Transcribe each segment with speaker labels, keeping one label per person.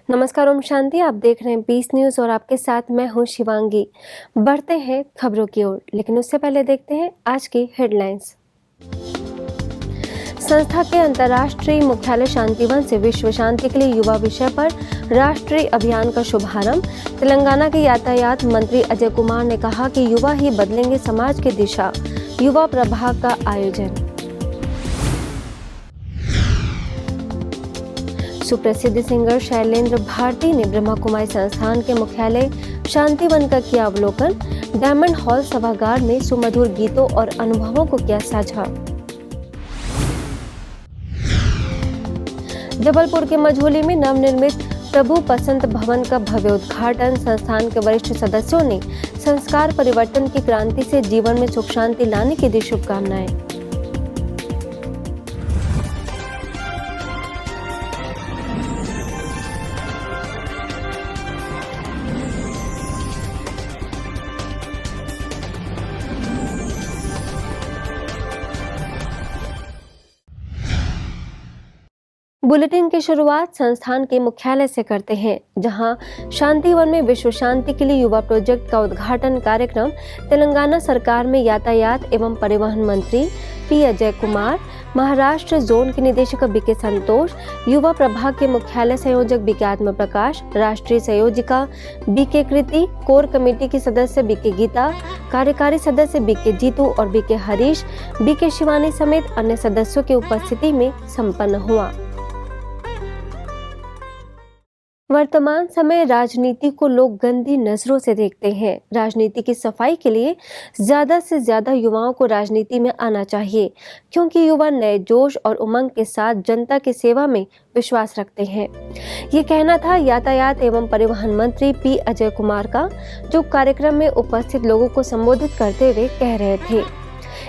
Speaker 1: नमस्कार, ओम शांति। आप देख रहे हैं 20 न्यूज़ और आपके साथ मैं हूं शिवांगी। बढ़ते हैं खबरों की ओर, लेकिन उससे पहले देखते हैं आज की हेडलाइंस। संस्था के अंतर्राष्ट्रीय मुख्यालय शांतिवन से विश्व शांति के लिए युवा विषय पर राष्ट्रीय अभियान का शुभारंभ। तेलंगाना के यातायात मंत्री अजय कुमार ने कहा कि युवा ही बदलेंगे समाज की दिशा। युवा प्रभाग का आयोजन। सुप्रसिद्ध सिंगर शैलेंद्र भारती ने ब्रह्मा कुमारी संस्थान के मुख्यालय शांतिवन का किया अवलोकन। डायमंड हॉल सभागार में सुमधुर गीतों और अनुभवों को किया साझा। जबलपुर के मझौली में नवनिर्मित प्रभु पसंत भवन का भव्य उद्घाटन। संस्थान के वरिष्ठ सदस्यों ने संस्कार परिवर्तन की क्रांति से जीवन में सुख शांति लाने की दी शुभकामनाएं। बुलेटिन की शुरुआत संस्थान के मुख्यालय से करते हैं, जहां शांतिवन में विश्व शांति के लिए युवा प्रोजेक्ट का उद्घाटन कार्यक्रम तेलंगाना सरकार में यातायात एवं परिवहन मंत्री पी अजय कुमार, महाराष्ट्र जोन के निदेशक बीके संतोष, युवा प्रभाग के मुख्यालय संयोजक बीके आत्म प्रकाश, राष्ट्रीय संयोजिका बीके कृति, कोर कमेटी की सदस्य बीके गीता, कार्यकारी सदस्य बीके जीतू और बीके हरीश, बीके शिवानी समेत अन्य सदस्यों की उपस्थिति में संपन्न हुआ। वर्तमान समय राजनीति को लोग गंदी नजरों से देखते हैं। राजनीति की सफाई के लिए ज्यादा से ज्यादा युवाओं को राजनीति में आना चाहिए, क्योंकि युवा नए जोश और उमंग के साथ जनता की सेवा में विश्वास रखते हैं। ये कहना था यातायात एवं परिवहन मंत्री पी अजय कुमार का, जो कार्यक्रम में उपस्थित लोगों को संबोधित करते हुए कह रहे थे।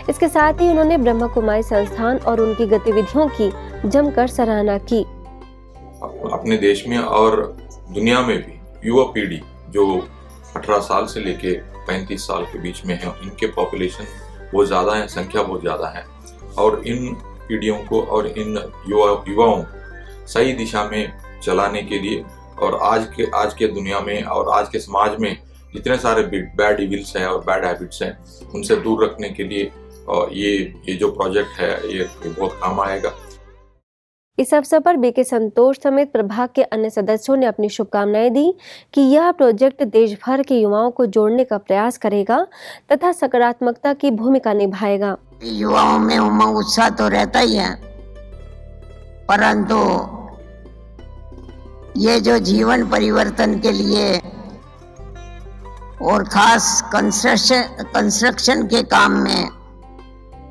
Speaker 1: इसके साथ ही उन्होंने ब्रह्मा कुमारी संस्थान और उनकी गतिविधियों की जमकर सराहना की।
Speaker 2: अपने देश में और दुनिया में भी युवा पीढ़ी जो 18 साल से लेके 35 साल के बीच में है, इनके पॉपुलेशन बहुत ज़्यादा है, संख्या बहुत ज़्यादा है। और इन पीढ़ियों को और इन युवाओं सही दिशा में चलाने के लिए और आज के दुनिया में और आज के समाज में जितने सारे बैड इविल्स हैं और बैड हैबिट्स हैं, उनसे दूर रखने के लिए ये जो प्रोजेक्ट है ये बहुत काम आएगा।
Speaker 1: इस अवसर पर बीके संतोष समेत प्रभाग के अन्य सदस्यों ने अपनी शुभकामनाएं दी कि यह प्रोजेक्ट देश भर के युवाओं को जोड़ने का प्रयास करेगा तथा सकारात्मकता की भूमिका निभाएगा।
Speaker 3: युवाओं में उमंग उत्साह तो रहता ही है, परंतु ये जो जीवन परिवर्तन के लिए और खास कंस्ट्रक्शन के काम में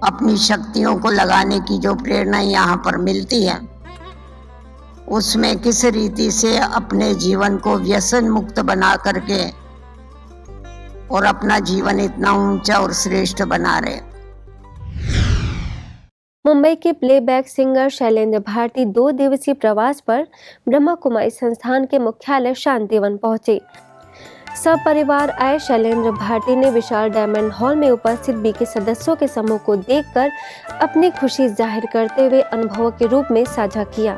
Speaker 3: अपनी शक्तियों को लगाने की जो प्रेरणा यहाँ पर मिलती है, उसमें किस रीति से अपने जीवन को व्यसन मुक्त बना करके और अपना जीवन इतना ऊंचा और श्रेष्ठ बना रहे।
Speaker 1: मुंबई के प्लेबैक सिंगर शैलेंद्र भारती 2 दिवसीय प्रवास पर ब्रह्मा कुमारी संस्थान के मुख्यालय शांतिवन पहुंचे। सपरिवार आए शैलेंद्र भारती ने विशाल डायमंड हॉल में उपस्थित बीके सदस्यों के समूह को देखकर अपनी खुशी जाहिर करते हुए अनुभवों के रूप में साझा किया।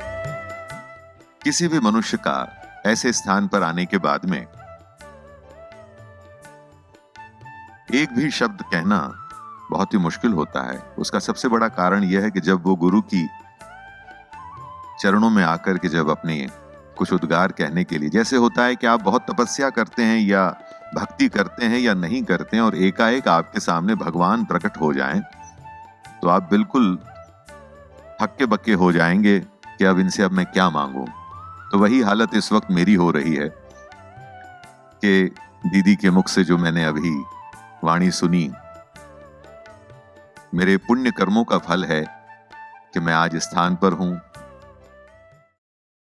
Speaker 4: किसी भी मनुष्य का ऐसे स्थान पर आने के बाद में एक भी शब्द कहना बहुत ही मुश्किल होता है। उसका सबसे बड़ा कारण यह है कि जब वो गुरु की चरणों में आकर के जब अपने कुछ उद्गार कहने के लिए, जैसे होता है कि आप बहुत तपस्या करते हैं या भक्ति करते हैं या नहीं करते हैं और एकाएक आपके सामने भगवान प्रकट हो जाएं, तो आप बिल्कुल हक्के बक्के हो जाएंगे कि अब इनसे अब मैं क्या मांगूं। तो वही हालत इस वक्त मेरी हो रही है कि दीदी के मुख से जो मैंने अभी वाणी सुनी, मेरे पुण्य कर्मों का फल है कि मैं आज स्थान पर हूं।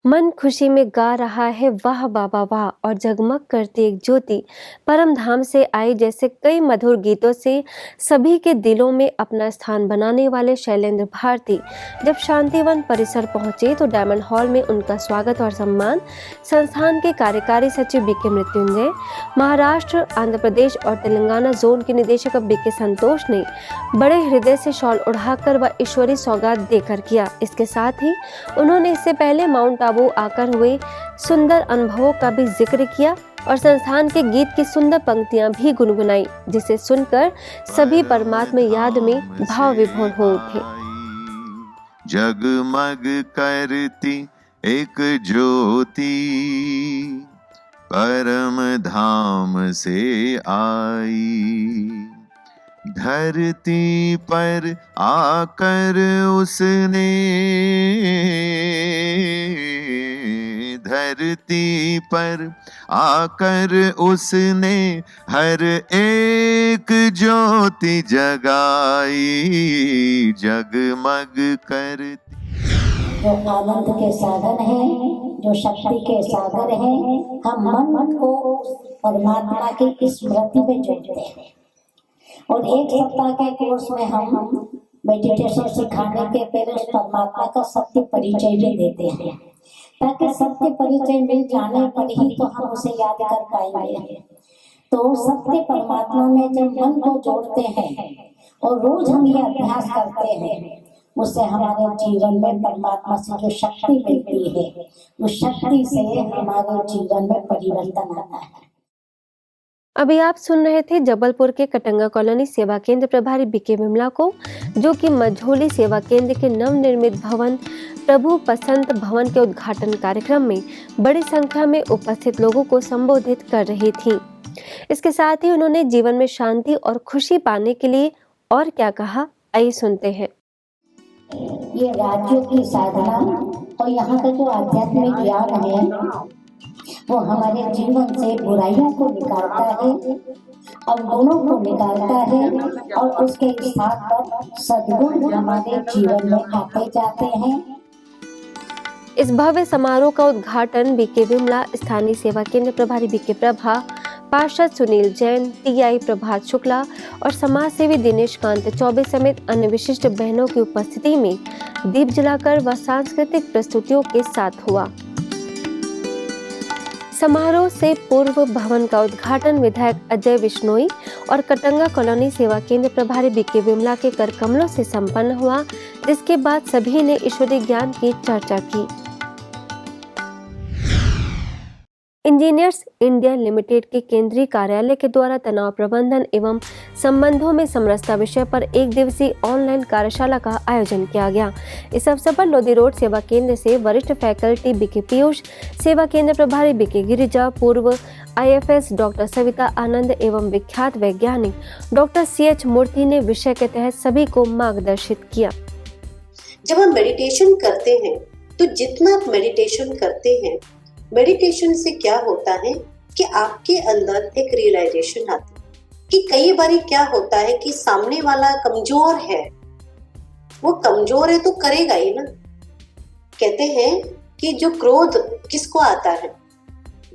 Speaker 1: मन खुशी में गा रहा है वाह बाबा वाह, और जगमग करती एक ज्योति परम धाम से आई जैसे कई मधुर गीतों से सभी के दिलों में अपना स्थान बनाने वाले शैलेंद्र भारती जब शांतिवन परिसर पहुंचे तो डायमंड हॉल में उनका स्वागत और सम्मान संस्थान के कार्यकारी सचिव बीके मृत्युंजय, महाराष्ट्र, आंध्र प्रदेश और तेलंगाना जोन के निदेशक बीके संतोष ने बड़े हृदय से शॉल उड़ाकर व ईश्वरी सौगात देकर किया। इसके साथ ही उन्होंने इससे पहले माउंट काबू आकर हुए सुंदर अनुभवों का भी जिक्र किया और संस्थान के गीत की सुंदर पंक्तियां भी गुनगुनाई, जिसे सुनकर सभी परमात्मा याद में भाव विभोर हो उठे।
Speaker 4: जगमग करती एक ज्योति परम धाम से आई, धरती पर आकर उसने, धरती पर आकर उसने हर एक ज्योति जगाई, जगमग करती।
Speaker 5: जो आनंद के साधन है, जो शक्ति के सागर है, हम मन को परमात्मा की स्मृति में जोड़ते हैं। और एक सप्ताह के कोर्स में हम मेडिटेशन सिखाने के पहले उस परमात्मा का सत्य परिचय भी देते हैं, ताकि सत्य परिचय मिल जाने पर ही तो हम उसे याद कर पाएंगे। तो सत्य परमात्मा में जब मन को जोड़ते हैं और रोज हम ये अभ्यास करते हैं, उससे हमारे जीवन में परमात्मा से जो शक्ति मिलती है, उस शक्ति से हमारे जीवन में परिवर्तन आता है।
Speaker 1: अभी आप सुन रहे थे जबलपुर के कटंगा कॉलोनी सेवा केंद्र प्रभारी बीके विमला को, जो कि मझोली सेवा केंद्र के नवनिर्मित भवन प्रभु पसंत भवन के उद्घाटन कार्यक्रम में बड़ी संख्या में उपस्थित लोगों को संबोधित कर रही थी। इसके साथ ही उन्होंने जीवन में शांति और खुशी पाने के लिए और क्या कहा, आइए सुनते हैं।
Speaker 5: ये राज्यों की साधना और यहाँ का जो आध्यात्मिक ज्ञान है, वो हमारे जीवन से बुराइयों को निकालता है, अवगुणों को निकालता है और उसके साथ पर सद्गुण हमारे जीवन में आते जाते हैं।
Speaker 1: इस भव्य समारोह का उद्घाटन बीके विमला, स्थानीय सेवा केंद्र प्रभारी बीके प्रभा, पार्षद सुनील जैन, टीआई प्रभात शुक्ला और समाज सेवी दिनेश कांत चौबे समेत अन्य विशिष्ट बहनों की उपस्थिति में दीप जलाकर व सांस्कृतिक प्रस्तुतियों के साथ हुआ। समारोह से पूर्व भवन का उद्घाटन विधायक अजय विश्नोई और कटंगा कॉलोनी सेवा केंद्र प्रभारी बीके विमला के कर कमलों से संपन्न हुआ, जिसके बाद सभी ने ईश्वरीय ज्ञान की चर्चा की। इंजीनियर्स इंडिया लिमिटेड के केंद्रीय कार्यालय के द्वारा तनाव प्रबंधन एवं संबंधों में समरसता विषय पर एक दिवसीय ऑनलाइन कार्यशाला का आयोजन किया गया। इस अवसर पर लोधी रोड सेवा केंद्र से वरिष्ठ फैकल्टी बीके पीयूष, सेवा केंद्र प्रभारी बीके गिरिजा, पूर्व IFS डॉक्टर सविता आनंद एवं विख्यात वैज्ञानिक डॉक्टर CH मूर्ति ने विषय के तहत सभी को मार्गदर्शित किया।
Speaker 6: जब हम मेडिटेशन करते हैं तो जितना आप मेडिटेशन करते हैं, मेडिटेशन से क्या होता है कि आपके अंदर एक रियलाइजेशन आती है कि कई बारी क्या होता है कि सामने वाला कमजोर है, वो कमजोर है तो करेगा ही ना। कहते हैं कि जो क्रोध किसको आता है,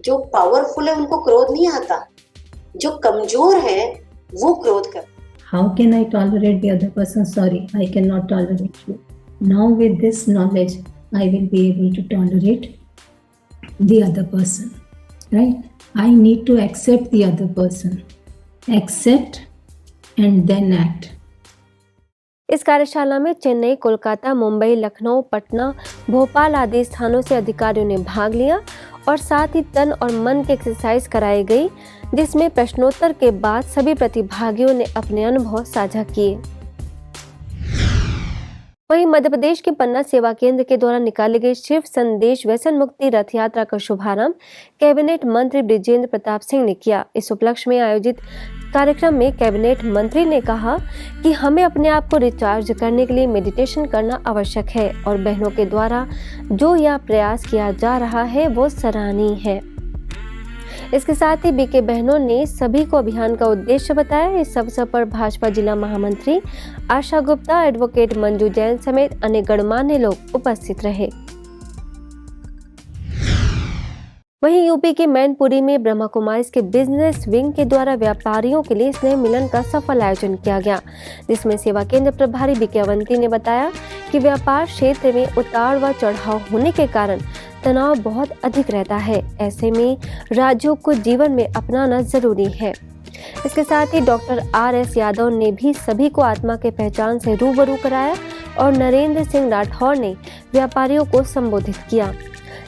Speaker 6: जो पावरफुल है उनको क्रोध नहीं आता, जो कमजोर है वो क्रोध करता।
Speaker 7: How can I tolerate the other person? Sorry, I cannot tolerate you. Now with this knowledge, I will be able to tolerate the other person, right? I need to accept the other person, accept and then act.
Speaker 1: इस कार्यशाला में चेन्नई, कोलकाता, मुंबई, लखनऊ, पटना, भोपाल आदि स्थानों से अधिकारियों ने भाग लिया और साथ ही तन और मन की एक्सरसाइज कराई गई, जिसमें प्रश्नोत्तर के बाद सभी प्रतिभागियों ने अपने अनुभव साझा किए। वहीं मध्य प्रदेश के पन्ना सेवा केंद्र के द्वारा निकाली गई शिव संदेश व्यसन मुक्ति रथ यात्रा का शुभारंभ कैबिनेट मंत्री बृजेंद्र प्रताप सिंह ने किया। इस उपलक्ष्य में आयोजित कार्यक्रम में कैबिनेट मंत्री ने कहा कि हमें अपने आप को रिचार्ज करने के लिए मेडिटेशन करना आवश्यक है और बहनों के द्वारा जो यह प्रयास किया जा रहा है वो सराहनीय है। इसके साथ ही बीके बहनों ने सभी को अभियान का उद्देश्य बताया। इस अवसर पर भाजपा जिला महामंत्री आशा गुप्ता, एडवोकेट मंजू जैन समेत अन्य गणमान्य लोग उपस्थित रहे। वहीं यूपी के मैनपुरी में ब्रह्मा कुमारीज के बिजनेस विंग के द्वारा व्यापारियों के लिए स्नेह मिलन का सफल आयोजन किया गया, जिसमें सेवा केंद्र प्रभारी बीके अवंती ने बताया कि व्यापार क्षेत्र में उतार व चढ़ाव होने के कारण तनाव बहुत अधिक रहता है। ऐसे में राज्यों को जीवन में अपनाना जरूरी है। इसके साथ ही डॉक्टर RS यादव ने भी सभी को आत्मा के पहचान से रूबरू कराया और नरेंद्र सिंह राठौर ने व्यापारियों को संबोधित किया।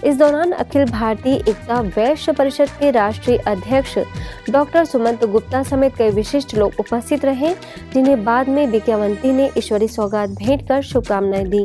Speaker 1: इस दौरान अखिल भारतीय एकता वैश्य परिषद के राष्ट्रीय अध्यक्ष डॉक्टर सुमंत गुप्ता समेत कई विशिष्ट लोग उपस्थित रहे, जिन्हें बाद में बीके अवंती ने ईश्वरी सौगात भेंट कर शुभकामनाएं दी।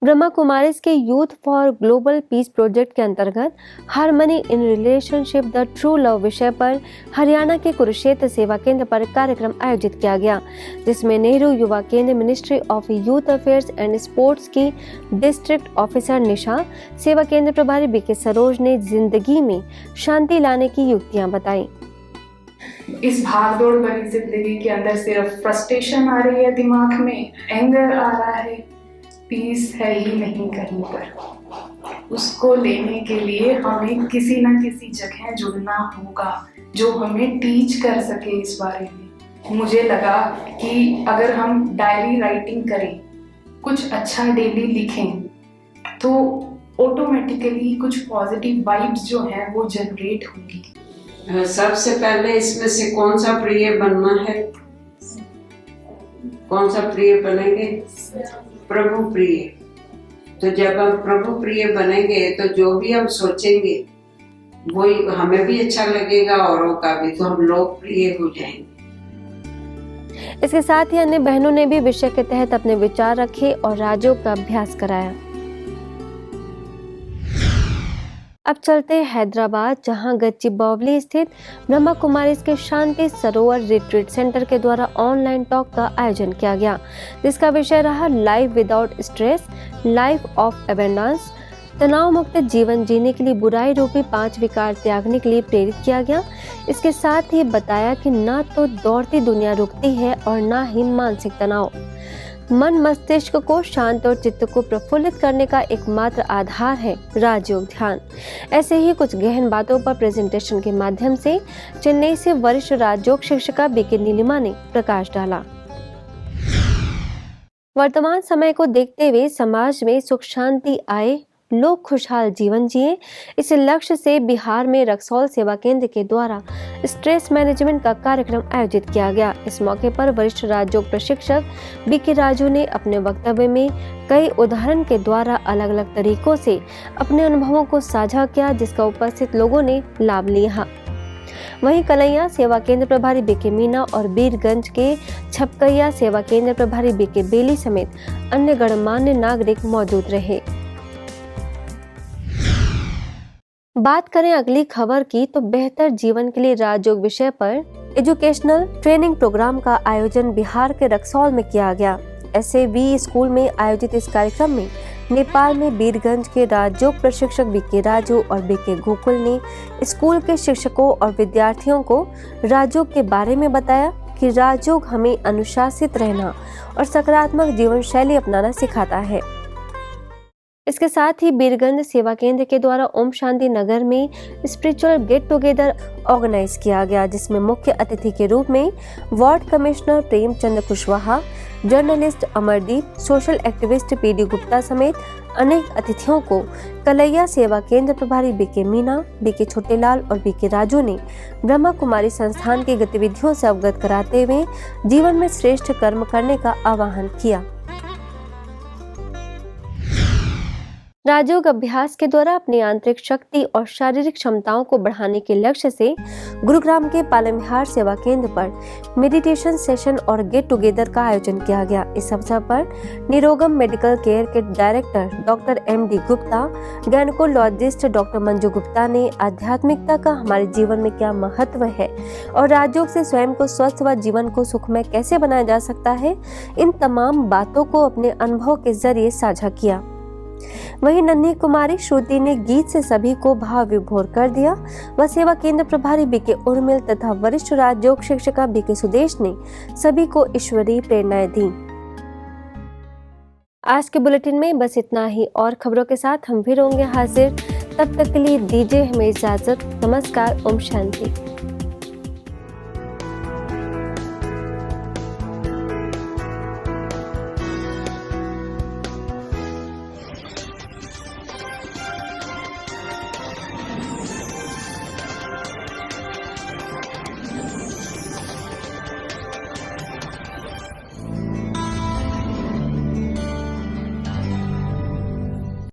Speaker 1: ब्रह्मा कुमारीज के youth for global piece project के अंतर्गत harmony in relationship the true love विषय पर हरियाणा के कुरुक्षेत्र सेवा केंद्र पर कार्यक्रम आयोजित किया गया, जिसमें नेहरू युवा केंद्र, ministry of youth affairs and sports की डिस्ट्रिक्ट ऑफिसर निशा, सेवा केंद्र प्रभारी बीके सरोज ने जिंदगी में शांति लाने की युक्तियां बताई।
Speaker 8: इस भागदौड़ भरी जिंदगी के अंदर सिर्फ फ्रस्ट्रेशन आ रही है, दिमाग में एंगर आ रहा है, पीस है ही नहीं कहीं पर। उसको लेने के लिए हमें किसी न किसी जगह जुड़ना होगा जो हमें टीच कर सके इस बारे में। मुझे लगा कि अगर हम डायरी राइटिंग करें, कुछ अच्छा डेली लिखें, तो ऑटोमेटिकली कुछ पॉजिटिव वाइब्स जो हैं वो जनरेट होंगी।
Speaker 9: सबसे पहले इसमें से कौन सा प्रिय बनना है? कौन सा प्रिय बनेंगे? प्रभु प्रिय। तो जब हम प्रभु प्रिय बनेंगे तो जो भी हम सोचेंगे वो हमें भी अच्छा लगेगा, औरों का भी, तो हम लोग प्रिय हो जाएंगे।
Speaker 1: इसके साथ ही अन्य बहनों ने भी विषय के तहत अपने विचार रखे और राजयोग का अभ्यास कराया। अब चलते हैदराबाद, जहां गच्चीबौवली स्थित ब्रह्मा कुमारीज के शांति सरोवर रिट्रीट सेंटर के द्वारा ऑनलाइन टॉक का आयोजन किया गया, जिसका विषय रहा life without stress, life of abundance. तनाव मुक्त जीवन जीने के लिए बुराई रूपी 5 विकार त्यागने के लिए प्रेरित किया गया। इसके साथ ही बताया कि ना तो दौड़ती दुनिया रुकती है और ना ही मानसिक तनाव। मन मस्तिष्क को शांत और चित्त को प्रफुल्लित करने का एकमात्र आधार है राजयोग ध्यान। ऐसे ही कुछ गहन बातों पर प्रेजेंटेशन के माध्यम से चेन्नई से वरिष्ठ राजयोग शिक्षिका बीके नीलिमा ने प्रकाश डाला। वर्तमान समय को देखते हुए समाज में सुख शांति आए, लोग खुशहाल जीवन जिए, इस लक्ष्य से बिहार में रक्सौल सेवा केंद्र के द्वारा स्ट्रेस मैनेजमेंट का कार्यक्रम आयोजित किया गया। इस मौके पर वरिष्ठ राजयोग प्रशिक्षक बीके राजू ने अपने वक्तव्य में कई उदाहरण के द्वारा अलग अलग तरीकों से अपने अनुभवों को साझा किया, जिसका उपस्थित लोगों ने लाभ लिया। वहीं कलैया सेवा केंद्र प्रभारी बीके मीना और बीरगंज के छपकैया सेवा केंद्र प्रभारी बीके बेली समेत अन्य गणमान्य नागरिक मौजूद रहे। बात करें अगली खबर की, तो बेहतर जीवन के लिए राजयोग विषय पर एजुकेशनल ट्रेनिंग प्रोग्राम का आयोजन बिहार के रक्सौल में किया गया। SAV स्कूल में आयोजित इस कार्यक्रम में नेपाल में बीरगंज के राजयोग प्रशिक्षक बीके राजू और बीके गोकुल ने स्कूल के शिक्षकों और विद्यार्थियों को राजयोग के बारे में बताया कि राजयोग हमें अनुशासित रहना और सकारात्मक जीवन शैली अपनाना सिखाता है। इसके साथ ही बीरगंज सेवा केंद्र के द्वारा ओम शांति नगर में स्पिरिचुअल गेट टुगेदर ऑर्गेनाइज किया गया, जिसमें मुख्य अतिथि के रूप में ward commissioner Premchand Kushwaha, journalist Amardeep, social activist PD Gupta समेत अनेक अतिथियों को कलैया सेवा केंद्र प्रभारी बीके मीना, बीके छोटेलाल और बीके राजू ने ब्रह्मा कुमारी संस्थान की गतिविधियों से अवगत कराते हुए जीवन में श्रेष्ठ कर्म करने का आह्वान किया। राजयोग अभ्यास के द्वारा अपनी आंतरिक शक्ति और शारीरिक क्षमताओं को बढ़ाने के लक्ष्य से गुरुग्राम के पालमविहार सेवा केंद्र पर मेडिटेशन सेशन और गेट टुगेदर का आयोजन किया गया। इस अवसर पर निरोगम मेडिकल केयर के director doctor MD Gupta, gynaecologist doctor Manju Gupta ने आध्यात्मिकता का हमारे जीवन में क्या महत्व है और राजयोग से स्वयं को स्वस्थ व जीवन को सुखमय कैसे बनाया जा सकता है, इन तमाम बातों को अपने अनुभव के जरिए साझा किया। वहीं नन्ही कुमारी श्रुति ने गीत से सभी को भाव विभोर कर दिया। वह सेवा केंद्र प्रभारी बीके उर्मिल तथा वरिष्ठ राजयोग शिक्षिका बीके सुदेश ने सभी को ईश्वरीय प्रेरणाएं दी। आज के बुलेटिन में बस इतना ही, और खबरों के साथ हम फिर होंगे हाजिर। तब तक के लिए दीजिए हमें इजाजत। नमस्कार। ओम शांति।